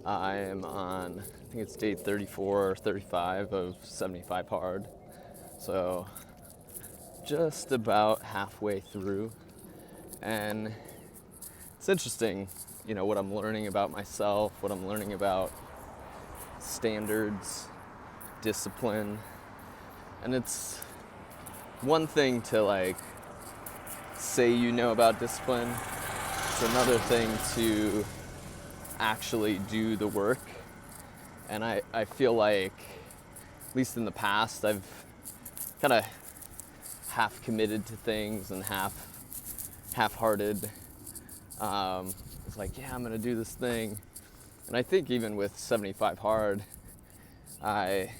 I am on, I think it's day 34 or 35 of 75 hard. So just about halfway through. And it's interesting, what I'm learning about myself, what I'm learning about standards, discipline. And it's one thing to say about discipline. It's another thing to actually do the work. And I feel like, at least in the past, I've kind of half committed to things and half-hearted. It's like, yeah, I'm gonna do this thing. And I think even with 75 hard, I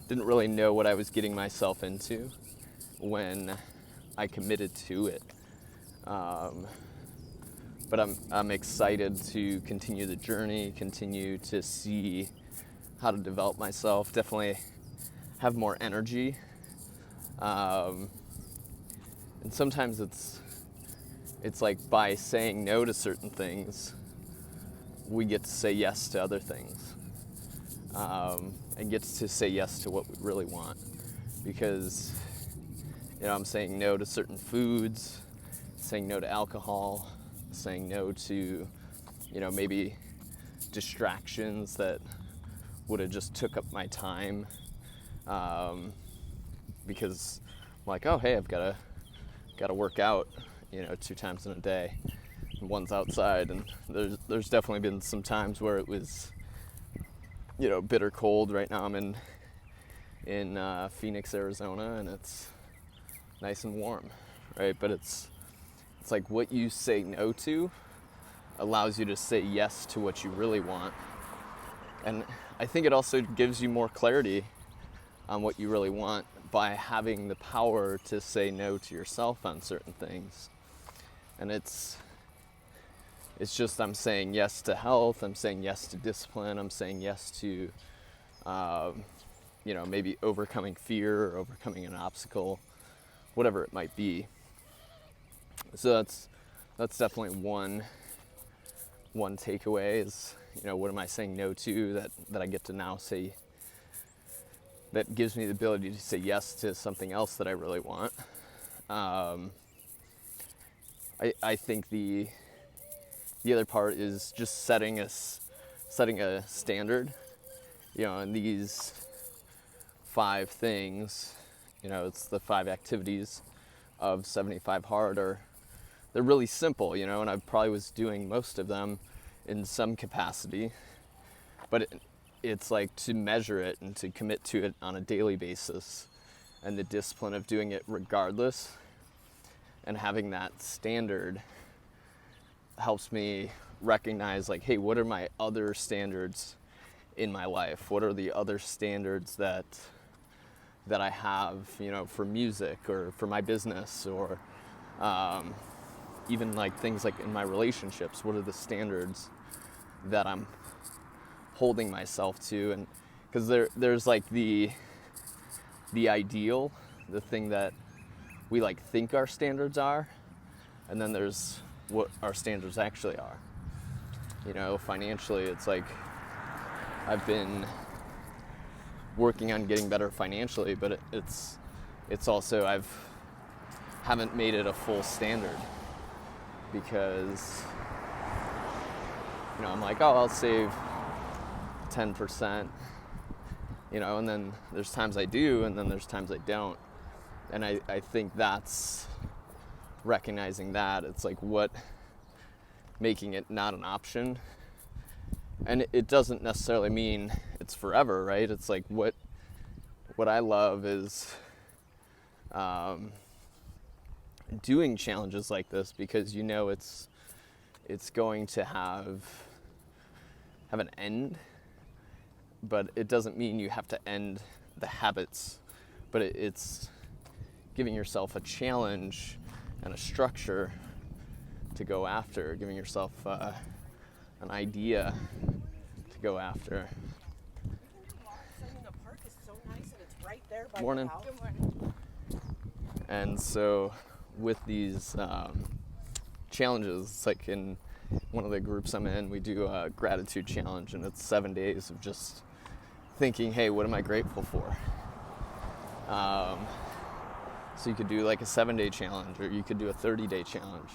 didn't really know what I was getting myself into when I committed to it. But I'm excited to continue the journey, continue to see how to develop myself, definitely have more energy. And sometimes it's like by saying no to certain things, we get to say yes to other things. And get to say yes to what we really want. Because, I'm saying no to certain foods, saying no to alcohol, saying no to, maybe distractions that would have just took up my time. Because I'm like, oh, hey, I've got to work out, 2 times in a day. And one's outside, and there's definitely been some times where it was, bitter cold. Right now I'm in Phoenix, Arizona, and it's nice and warm, right? But it's like what you say no to allows you to say yes to what you really want. And I think it also gives you more clarity on what you really want by having the power to say no to yourself on certain things. And it's just, I'm saying yes to health, I'm saying yes to discipline, I'm saying yes to maybe overcoming fear or overcoming an obstacle, whatever it might be. So that's definitely one takeaway is, what am I saying no to that I get to now say, that gives me the ability to say yes to something else that I really want. I think the other part is just setting a standard, and these 5 things, it's the 5 activities of 75 hard they're really simple, and I probably was doing most of them in some capacity, but it's like to measure it and to commit to it on a daily basis, and the discipline of doing it regardless, and having that standard helps me recognize, like, hey, what are my other standards in my life? What are the other standards that I have, for music or for my business, or even like things like in my relationships? What are the standards that I'm holding myself to? And because there's like the ideal, the thing that we think our standards are, and then there's what our standards actually are. Financially, it's like I've been working on getting better financially, but it's also haven't made it a full standard, because I'm like, oh, I'll save 10%, and then there's times I do, and then there's times I don't. And I think that's recognizing that it's like making it not an option. And it doesn't necessarily mean it's forever, right? It's like what I love is doing challenges like this, because it's going to have an end, but it doesn't mean you have to end the habits, but it's giving yourself a challenge and a structure to go after, giving yourself an idea to go after. Morning. Good morning. And so with these challenges, it's like in one of the groups I'm in, we do a gratitude challenge, and it's 7 days of just thinking, hey, what am I grateful for? So you could do like a 7-day challenge, or you could do a 30-day challenge.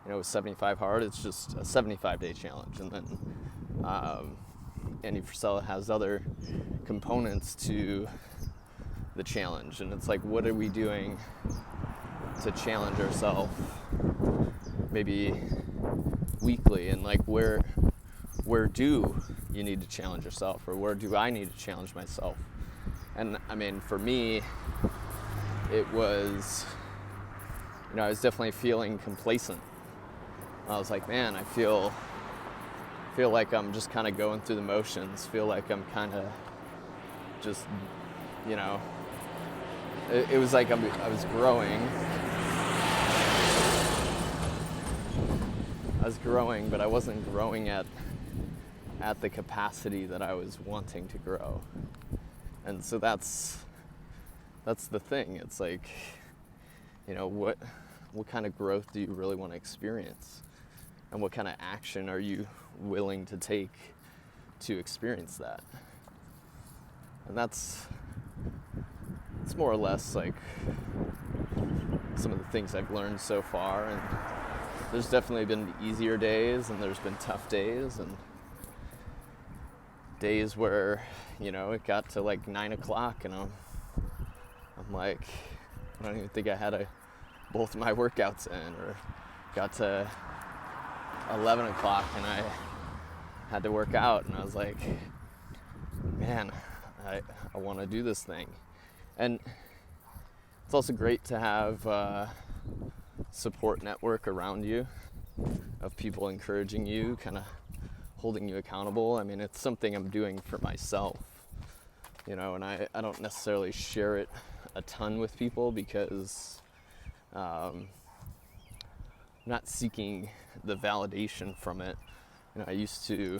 With 75 Hard, it's just a 75-day challenge. And then Andy Frisella has other components to the challenge. And it's like, what are we doing to challenge ourselves maybe weekly? And like, where do you need to challenge yourself, or where do I need to challenge myself? And I mean, for me, it was, I was definitely feeling complacent. I was like, man, I feel like I'm just kind of going through the motions, feel like I'm kind of just, it was like I was growing. I was growing, but I wasn't growing at the capacity that I was wanting to grow. And so that's the thing. It's like, what kind of growth do you really want to experience? And what kind of action are you willing to take to experience that? And it's more or less like some of the things I've learned so far. And there's definitely been easier days, and there's been tough days, and days where, it got to like 9 o'clock and I'm like, I don't even think I had both my workouts in, or got to 11 o'clock and I had to work out, and I was like, man, I want to do this thing. And it's also great to have a support network around you of people encouraging you, kind of holding you accountable. I mean, it's something I'm doing for myself, and I don't necessarily share it a ton with people because I'm not seeking the validation from it. I used to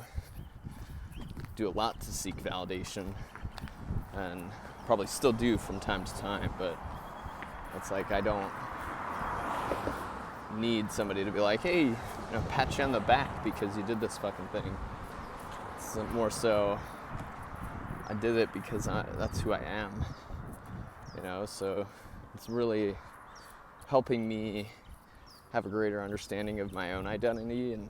do a lot to seek validation, and probably still do from time to time, but it's like I don't need somebody to be like, hey, pat you on the back because you did this fucking thing. It's more so I did it because that's who I am, so it's really helping me have a greater understanding of my own identity and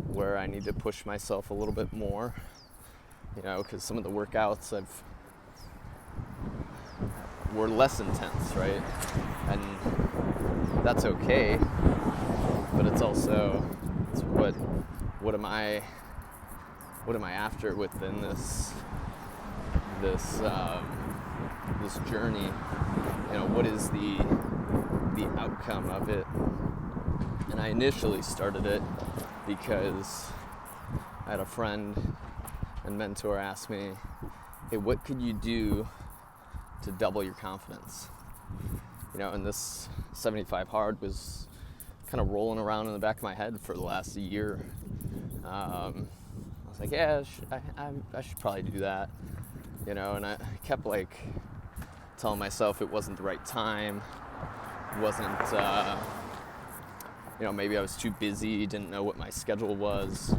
where I need to push myself a little bit more, because some of the workouts were less intense, right? And that's okay, but it's also, what am I after within this journey? What is the outcome of it? And I initially started it because I had a friend and mentor ask me, hey, what could you do to double your confidence? And this 75 Hard was kind of rolling around in the back of my head for the last year. I was like, yeah, I should probably do that, and I kept like telling myself it wasn't the right time. It wasn't, maybe I was too busy, didn't know what my schedule was.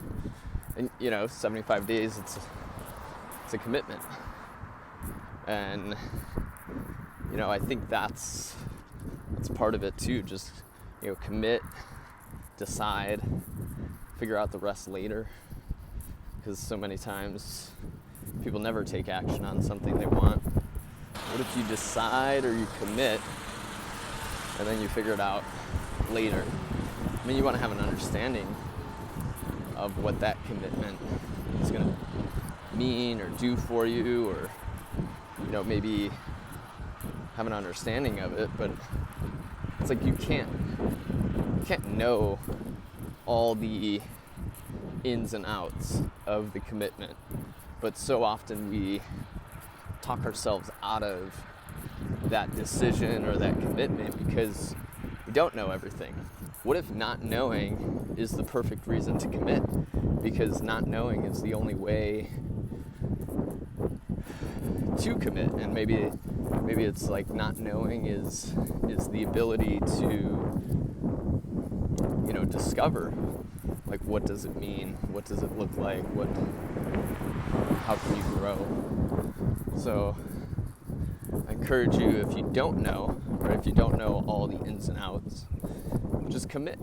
And, 75 days, it's a commitment. And, I think that's part of it too. Just, commit, decide, figure out the rest later. Because so many times people never take action on something they want. What if you decide or you commit and then you figure it out later? I mean, you want to have an understanding of what that commitment is going to mean or do for you, or, maybe have an understanding of it, but it's like you can't know all the ins and outs of the commitment, but so often we talk ourselves out of that decision or that commitment because we don't know everything. What if not knowing is the perfect reason to commit? Because not knowing is the only way to commit, and maybe it's like not knowing is the ability to discover, Like, what does it mean? What does it look like? How can you grow? So I encourage you, if you don't know, or if you don't know all the ins and outs, just commit.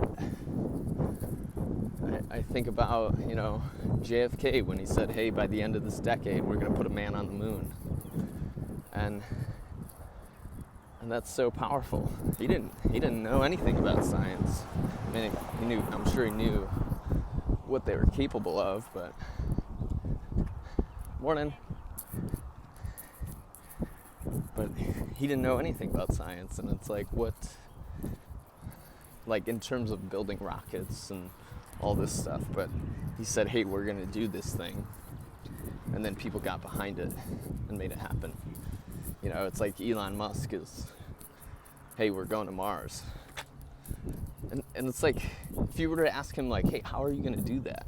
I think about, JFK when he said, hey, by the end of this decade, we're going to put a man on the moon. And that's so powerful. He didn't know anything about science. I mean, I'm sure he knew what they were capable of, but morning. But he didn't know anything about science, and it's like, in terms of building rockets and all this stuff, but he said, hey, we're gonna do this thing, and then people got behind it and made it happen. It's like Elon Musk is, hey, we're going to Mars. And it's like, if you were to ask him, like, hey, how are you gonna do that?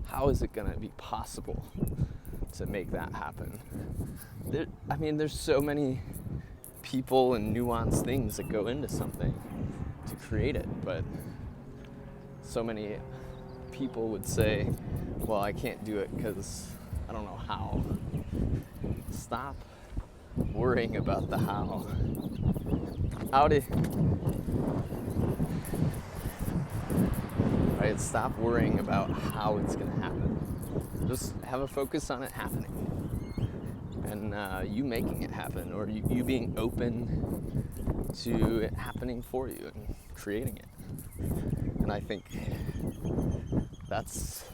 How is it gonna be possible to make that happen? There's so many people and nuanced things that go into something to create it, but so many people would say, well, I can't do it because I don't know how. Stop worrying about the how. Right? Stop worrying about how it's going to happen. Just have a focus on it happening. And you making it happen, or you being open to it happening for you and creating it. And I think that's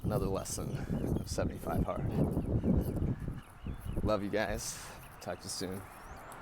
another lesson of 75 Hard. Love you guys. Talk to you soon.